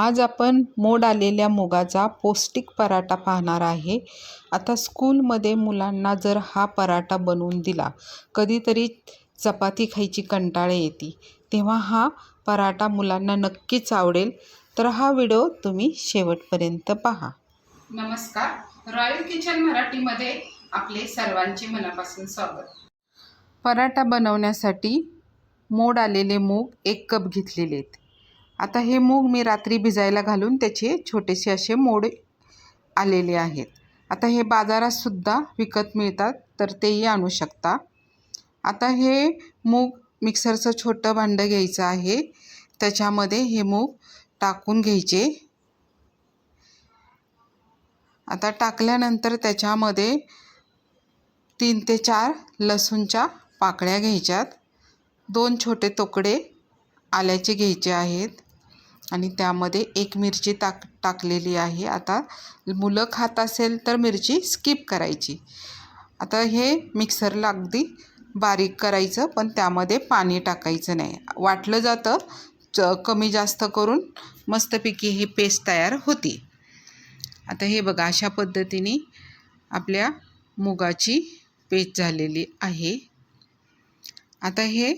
आज आपण मोड आलेल्या मुगाचा पौष्टिक पराठा पाहणार आहे। आता स्कूलमध्ये मुलांना जर हा पराठा बनवून दिला, कधीतरी चपाती खायची कंटाळा येते, तेव्हा हा पराठा मुलांना नक्कीच आवडेल। तर हा व्हिडिओ तुम्ही शेवटपर्यंत पहा। नमस्कार, रॉयल किचन मराठीमध्ये आपले सर्वांचे मनापासून स्वागत। पराठा बनवण्यासाठी मोड आलेले मूग 1 कप घेतलेले आहेत। आता हे मूग मी रात्री भिजायला घालून त्याचे छोटेसे असे मोड आलेले आहेत। आता हे बाजारात सुद्धा विकत मिळतात, तर तेही आणू शकता। आता हे मूग मिक्सरचं छोटं भांडं घ्यायचं आहे, त्याच्यामध्ये हे मूग टाकून घ्यायचे। आता टाकल्यानंतर त्याच्यामध्ये 3 ते 4 लसूणच्या पाकळ्या घ्यायच्यात, 2 छोटे तुकडे आल्याचे घ्यायचे आहेत आणि त्यामध्ये 1 मिरची टाकलेली आहे। आता मुलं खात असेल तर मिरची स्किप करायची। आता हे मिक्सरला अगदी बारीक करायचं, पण त्यामध्ये पाणी टाकायचं नाही। वाटलं जातं कमी जास्त करून मस्तपैकी ही पेस्ट तयार होती। आता हे बघा, अशा पद्धतीने आपल्या मुगाची पेस्ट झालेली आहे। आता हे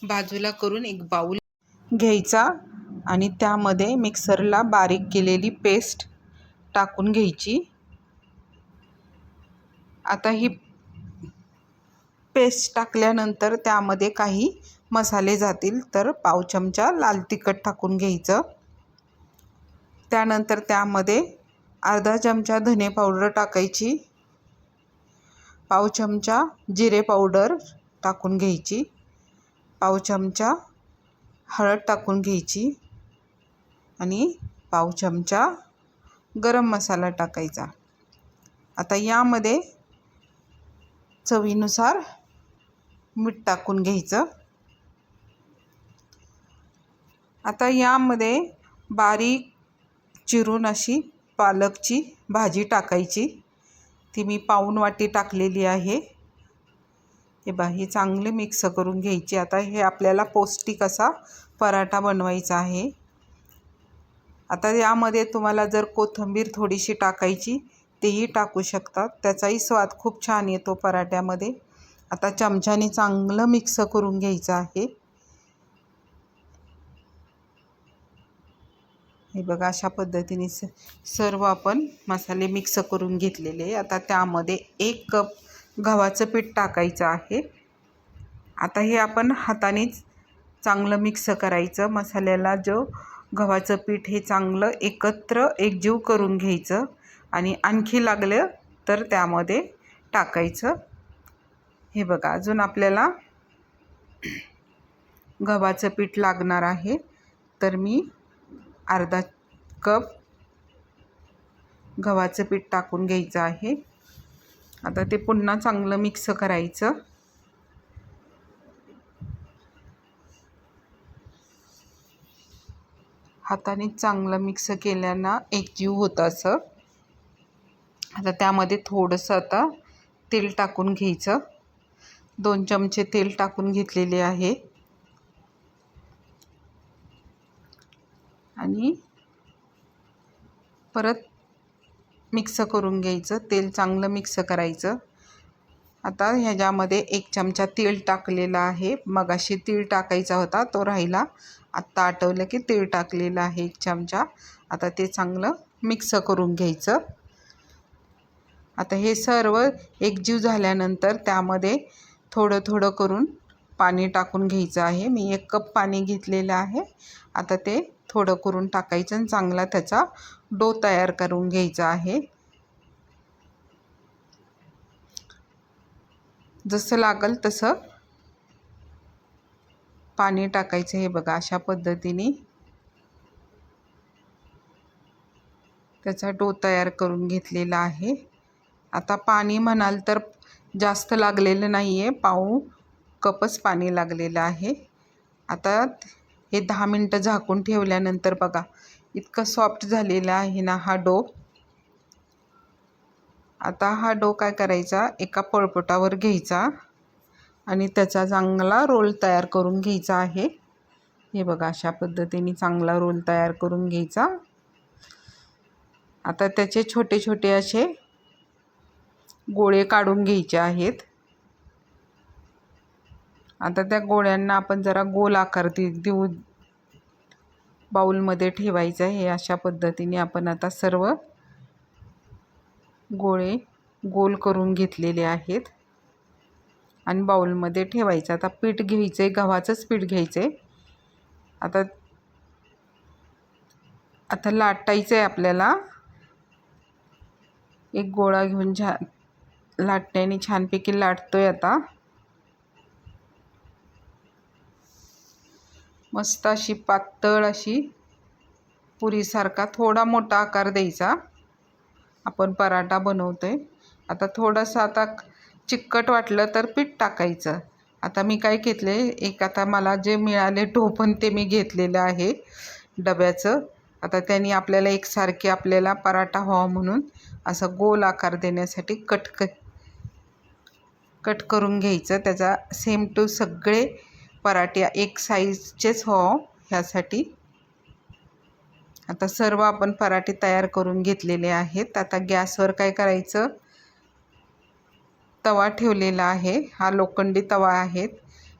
बाजूला करून एक बाउल घ्यायचा आणि त्यामध्ये मिक्सरला बारीक केलेली पेस्ट टाकून घ्यायची। आता ही पेस्ट टाकल्यानंतर त्यामध्ये काही मसाले जातील, तर पाव चमचा लाल तिखट टाकून घ्यायचं। त्यानंतर त्यामध्ये अर्धा चमचा धने पावडर टाकायची, पाव चमचा जिरे पावडर टाकून घ्यायची, पाव चमचा हळद टाकून घ्यायची आणि पाव चमचा गरम मसाला टाकायचा। आता यामध्ये चवीनुसार मीठ टाकून घ्यायचं। आता यामध्ये बारीक चिरून अशी पालकची भाजी टाकायची, ती मी पाऊण वाटी टाकलेली आहे। हे बाही चांगले मिक्स करून घ्यायची। आता हे आपल्याला पौष्टिक असा पराठा बनवायचा आहे। आता यामध्ये तुम्हाला जर कोथिंबीर थोडीशी टाकायची तेही टाकू शकतात, त्याचाही स्वाद खूप छान येतो पराठ्यामध्ये। आता चमच्याने चांगलं मिक्स करून घ्यायचं आहे। हे बघा, अशा पद्धतीने सर्व आपण मसाले मिक्स करून घेतलेले। आता त्यामध्ये 1 कप गव्हाचं पीठ टाकायचं आहे। आता हे आपण हातानेच चांगलं मिक्स करायचं। मसाल्याला जो गव्हाचं पीठ हे चांगलं एकत्र एकजीव करून घ्यायचं आणि आणखी लागलं तर त्यामध्ये टाकायचं। हे बघा, अजून आपल्याला गव्हाचं पीठ लागणार आहे, तर मी अर्धा कप गव्हाचं पीठ टाकून घ्यायचं आहे। आता ते पुन्हा चांगलं मिक्स करायचं। हाताने चांगलं मिक्स केल्यानं एकजीव होतं असं। आता त्यामध्ये थोडंसं आता तेल टाकून घ्यायचं, 2 चमचे तेल टाकून घेतलेले आहे आणि परत मिक्स करून घ्यायचं। तेल चांगलं मिक्स करायचं। आता ह्याच्यामध्ये 1 चमचा तीळ टाकलेला आहे, मगाशी तीळ टाकायचा होता तो राहिला, आत्ता आठवलं की तीळ टाकलेला आहे 1 चमचा। आता ते चांगलं मिक्स करून घ्यायचं। आता हे सर्व एकजीव झाल्यानंतर त्यामध्ये थोडं थोडं करून पाणी टाकून घ्यायचं आहे। मी 1 कप पाणी घेतलेलं आहे। आता ते थोडं करून टाकायचं आणि चांगला त्याचा डो तयार करून घ्यायचा आहे। जसं लागल तसं पाणी टाकायचं। हे बघा, अशा पद्धतीने त्याचा डो तयार करून घेतलेला आहे। आता पाणी म्हणाल तर जास्त लागलेलं नाही आहे, पाव कपच पाणी लागलेलं आहे। आता हे 10 मिनटं झाकून ठेवल्यानंतर बघा, इतकं सॉफ्ट झालेला आहे ना हा डो। आता हा डो काय करायचा, एका पळपोटावर घ्यायचा आणि त्याचा चांगला रोल तयार करून घ्यायचा आहे। हे बघा, अशा पद्धतीने चांगला रोल तयार करून घ्यायचा. आता त्याचे छोटे छोटे असे गोळे काढून घ्यायचे आहेत. आता त्या गोळ्यांना आपण जरा गोल आकार देऊ, बाउलमध्ये ठेवायचं आहे. अशा पद्धतीने आपण आता सर्व गोळे गोल करून घेतलेले आहेत आणि बाउलमध्ये ठेवायचं. आता पीठ घ्यायचं आहे, गव्हाचंच पीठ घ्यायचं आहे. आता लाटायचं आहे आपल्याला. एक गोळा घेऊन लाटण्याने छानपैकी लाटतोय. आता मस्त अशी पातळ अशी पुरीसारखा थोडा मोठा आकार द्यायचा. आपण पराठा बनवतोय. आता थोडंसं आता चिकट वाटलं तर पीठ टाकायचं. आता मी काय घेतले, आता मला जे मिळाले टोपण ते मी घेतलेलं आहे डब्याचं. आता त्यांनी आपल्याला एकसारखे आपल्याला पराठा व्हावा म्हणून असं गोल आकार देण्यासाठी कट करून घ्यायचं. त्याचा सेम टू सगळे पराठे एक साईजचेच व्हावं ह्यासाठी. आता सर्व आपण पराठे तयार करून घेतलेले आहेत. आता गॅसवर काय करायचं, तवा ठेवलेला आहे. हा लोखंडी तवा आहे.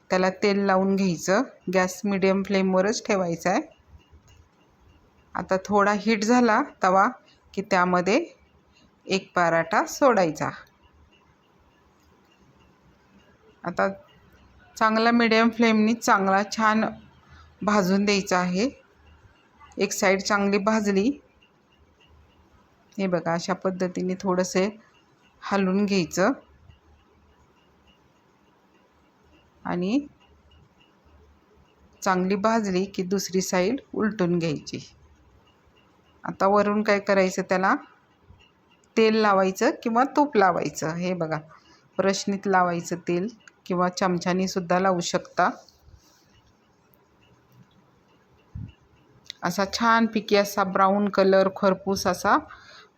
त्याला तेल लावून घ्यायचं. गॅस मिडियम फ्लेमवरच ठेवायचा आहे. आता थोडा हीट झाला तवा की त्यामध्ये एक पराठा सोडायचा. आता चांगला मिडियम फ्लेमनी चांगला छान भाजून द्यायचा आहे. एक साईड चांगली भाजली, हे बघा अशा पद्धतीने थोडंसे हलवून घ्यायचं आणि चांगली भाजली की दुसरी साईड उलटून घ्यायची. आता वरून काय करायचं, त्याला तेल लावायचं किंवा तूप लावायचं. हे बघा, ब्रशनीत लावायचं तेल किंवा चमच्यानी सुद्धा लावू शकता. असा छानपैकी असा ब्राऊन कलर खरपूस असा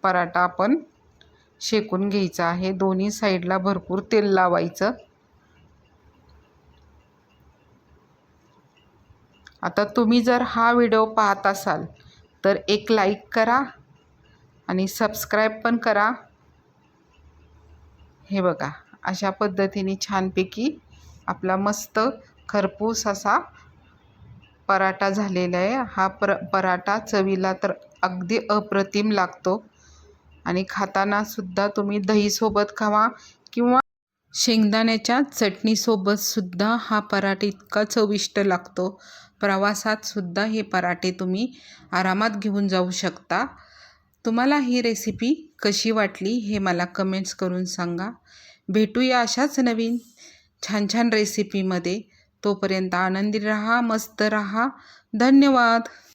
पराठा आपण शेकून घ्यायचा आहे. दोन्ही साईडला भरपूर तेल लावायचं. आता तुम्ही जर हा व्हिडिओ पाहत असाल तर एक लाईक करा आणि सबस्क्राईब पण करा. हे बघा, अशा पद्धतीने छानपैकी आपला मस्त खरपूस असा पराठा झालेला आहे. हा पराठा चवीला तर अगदी अप्रतिम लागतो आणि खाताना सुद्धा तुम्ही दहीसोबत खावा किंवा शेंगदाण्याच्या चटणीसोबत सुद्धा हा पराठा इतका चविष्ट लागतो. प्रवासात सुद्धा हे पराठे तुम्ही आरामात घेऊन जाऊ शकता. तुम्हाला ही रेसिपी कशी वाटली हे मला कमेंट्स करून सांगा. भेटूया अशाच नवीन छान छान रेसिपीमध्ये. तोपर्यंत आनंदी राहा, मस्त राहा. धन्यवाद.